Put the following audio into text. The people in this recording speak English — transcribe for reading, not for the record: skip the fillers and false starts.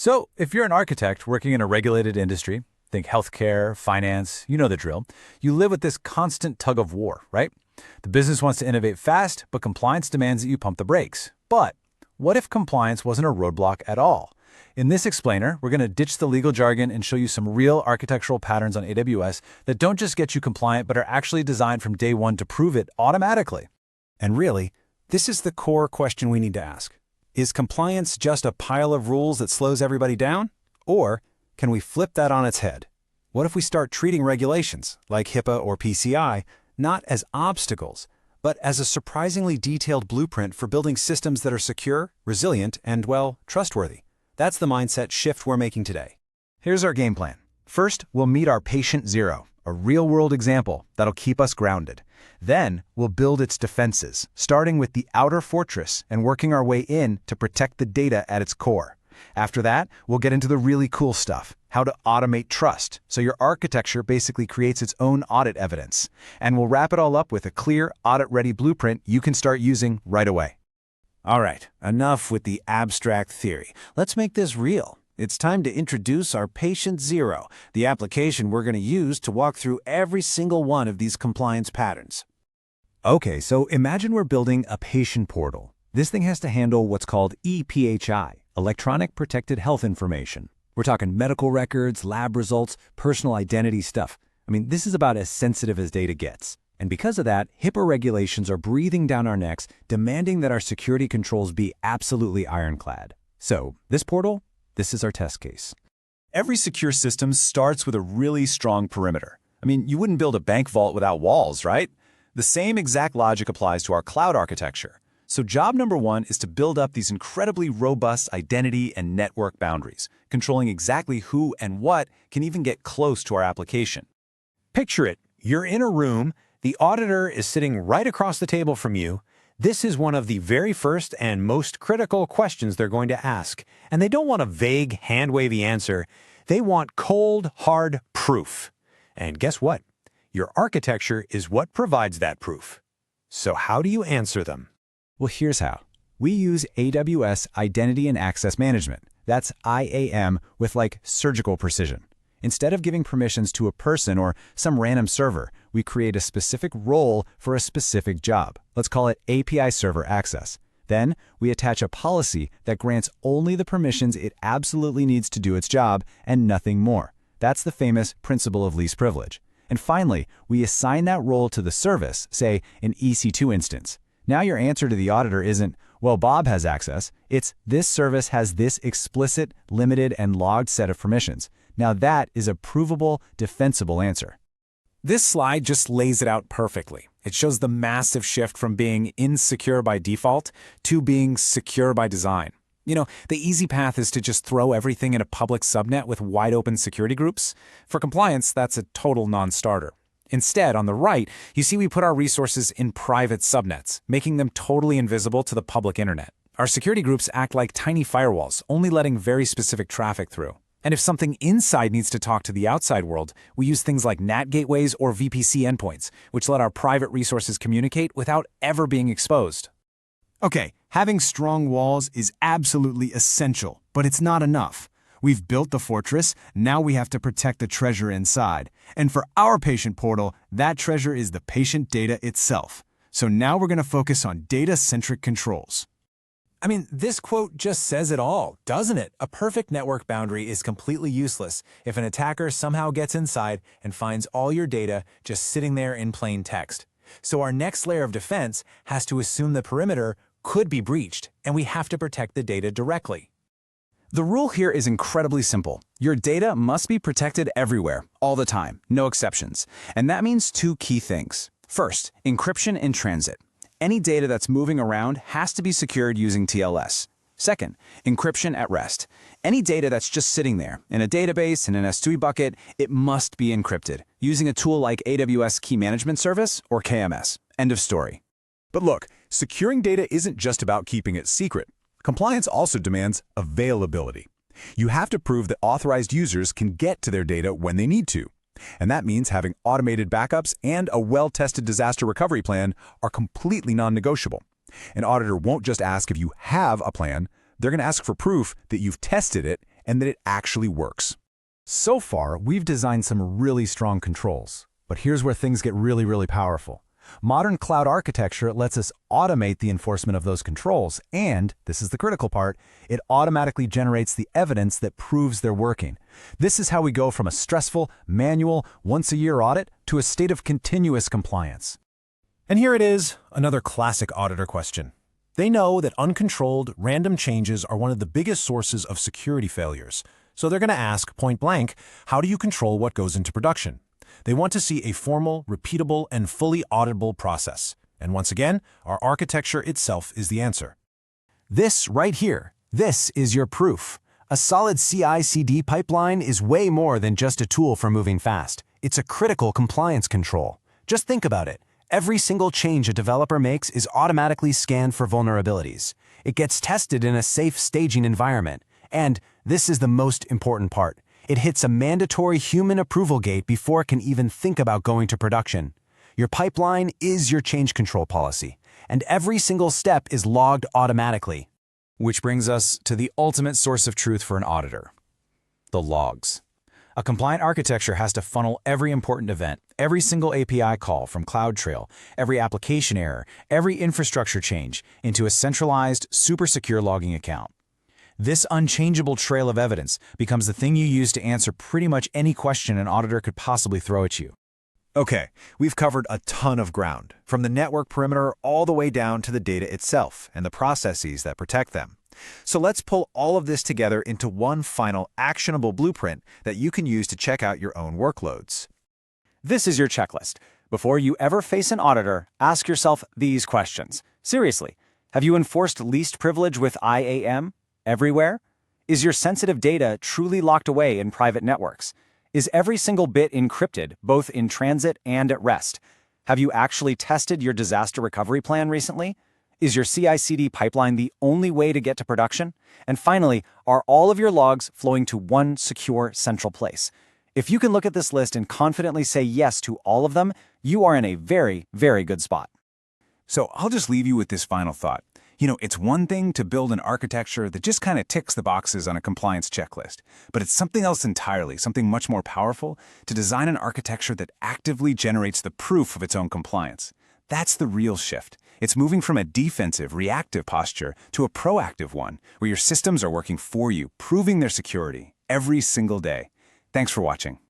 So, if you're an architect working in a regulated industry, think healthcare, finance, you know the drill, you live with this constant tug of war, right? The business wants to innovate fast, but compliance demands that you pump the brakes. But what if compliance wasn't a roadblock at all? In this explainer, we're going to ditch the legal jargon and show you some real architectural patterns on AWS that don't just get you compliant, but are actually designed from day one to prove it automatically. And really, this is the core question we need to ask. Is compliance just a pile of rules that slows everybody down? Or can we flip that on its head? What if we start treating regulations, like HIPAA or PCI, not as obstacles, but as a surprisingly detailed blueprint for building systems that are secure, resilient, and, well, trustworthy? That's the mindset shift we're making today. Here's our game plan. First, we'll meet our patient zero, a real-world example that'll keep us grounded. Then, we'll build its defenses, starting with the outer fortress and working our way in to protect the data at its core. After that, we'll get into the really cool stuff, how to automate trust, so your architecture basically creates its own audit evidence. And we'll wrap it all up with a clear, audit-ready blueprint you can start using right away. All right, enough with the abstract theory. Let's make this real. It's time to introduce our patient zero, the application we're going to use to walk through every single one of these compliance patterns. Okay, so imagine we're building a patient portal. This thing has to handle what's called EPHI, Electronic Protected Health Information. We're talking medical records, lab results, personal identity stuff. I mean, this is about as sensitive as data gets. And because of that, HIPAA regulations are breathing down our necks, demanding that our security controls be absolutely ironclad. So, this portal, this is our test case. Every secure system starts with a really strong perimeter. I mean, you wouldn't build a bank vault without walls, right? The same exact logic applies to our cloud architecture. So job number one is to build up these incredibly robust identity and network boundaries, controlling exactly who and what can even get close to our application. Picture it. You're in a room. The auditor is sitting right across the table from you. This is one of the very first and most critical questions they're going to ask. And they don't want a vague, hand-wavy answer. They want cold, hard proof. And guess what? Your architecture is what provides that proof. So how do you answer them? Well, here's how. We use AWS Identity and Access Management. That's IAM with like surgical precision. Instead of giving permissions to a person or some random server, we create a specific role for a specific job. Let's call it API Server Access. Then, we attach a policy that grants only the permissions it absolutely needs to do its job and nothing more. That's the famous principle of least privilege. And finally, we assign that role to the service, say an EC2 instance. Now your answer to the auditor isn't, well, Bob has access. It's, this service has this explicit, limited, and logged set of permissions. Now that is a provable, defensible answer. This slide just lays it out perfectly. It shows the massive shift from being insecure by default to being secure by design. You know, the easy path is to just throw everything in a public subnet with wide open security groups. For compliance, that's a total non-starter. Instead, on the right, you see we put our resources in private subnets, making them totally invisible to the public internet. Our security groups act like tiny firewalls, only letting very specific traffic through. And if something inside needs to talk to the outside world, we use things like NAT gateways or VPC endpoints, which let our private resources communicate without ever being exposed. Okay, having strong walls is absolutely essential, but it's not enough. We've built the fortress, now we have to protect the treasure inside. And for our patient portal, that treasure is the patient data itself. So now we're going to focus on data-centric controls. I mean, this quote just says it all, doesn't it? A perfect network boundary is completely useless if an attacker somehow gets inside and finds all your data just sitting there in plain text. So our next layer of defense has to assume the perimeter could be breached, and we have to protect the data directly. The rule here is incredibly simple. Your data must be protected everywhere, all the time, no exceptions. And that means two key things. First, encryption in transit. Any data that's moving around has to be secured using TLS. Second, encryption at rest. Any data that's just sitting there, in a database, in an S3 bucket, it must be encrypted, using a tool like AWS Key Management Service or KMS. End of story. But look, securing data isn't just about keeping it secret. Compliance also demands availability. You have to prove that authorized users can get to their data when they need to. And that means having automated backups and a well-tested disaster recovery plan are completely non-negotiable. An auditor won't just ask if you have a plan, they're going to ask for proof that you've tested it and that it actually works. So far, we've designed some really strong controls. But here's where things get really, really powerful. Modern cloud architecture lets us automate the enforcement of those controls, and, this is the critical part, it automatically generates the evidence that proves they're working. This is how we go from a stressful, manual, once-a-year audit to a state of continuous compliance. And here it is, another classic auditor question. They know that uncontrolled, random changes are one of the biggest sources of security failures. So they're going to ask, point blank, how do you control what goes into production? They want to see a formal, repeatable, and fully auditable process. And once again, our architecture itself is the answer. This right here, this is your proof. A solid CI/CD pipeline is way more than just a tool for moving fast. It's a critical compliance control. Just think about it. Every single change a developer makes is automatically scanned for vulnerabilities. It gets tested in a safe staging environment. And this is the most important part. It hits a mandatory human approval gate before it can even think about going to production. Your pipeline is your change control policy, and every single step is logged automatically. Which brings us to the ultimate source of truth for an auditor: the logs. A compliant architecture has to funnel every important event, every single API call from CloudTrail, every application error, every infrastructure change into a centralized, super secure logging account. This unchangeable trail of evidence becomes the thing you use to answer pretty much any question an auditor could possibly throw at you. Okay, we've covered a ton of ground, from the network perimeter all the way down to the data itself and the processes that protect them. So let's pull all of this together into one final actionable blueprint that you can use to check out your own workloads. This is your checklist. Before you ever face an auditor, ask yourself these questions. Seriously, have you enforced least privilege with IAM? Everywhere? Is your sensitive data truly locked away in private networks? Is every single bit encrypted, both in transit and at rest? Have you actually tested your disaster recovery plan recently? Is your CI/CD pipeline the only way to get to production? And finally, are all of your logs flowing to one secure central place? If you can look at this list and confidently say yes to all of them, you are in a very, very good spot. So I'll just leave you with this final thought. It's one thing to build an architecture that just kind of ticks the boxes on a compliance checklist, but it's something else entirely, something much more powerful, to design an architecture that actively generates the proof of its own compliance. That's the real shift. It's moving from a defensive, reactive posture to a proactive one, where your systems are working for you, proving their security every single day. Thanks for watching.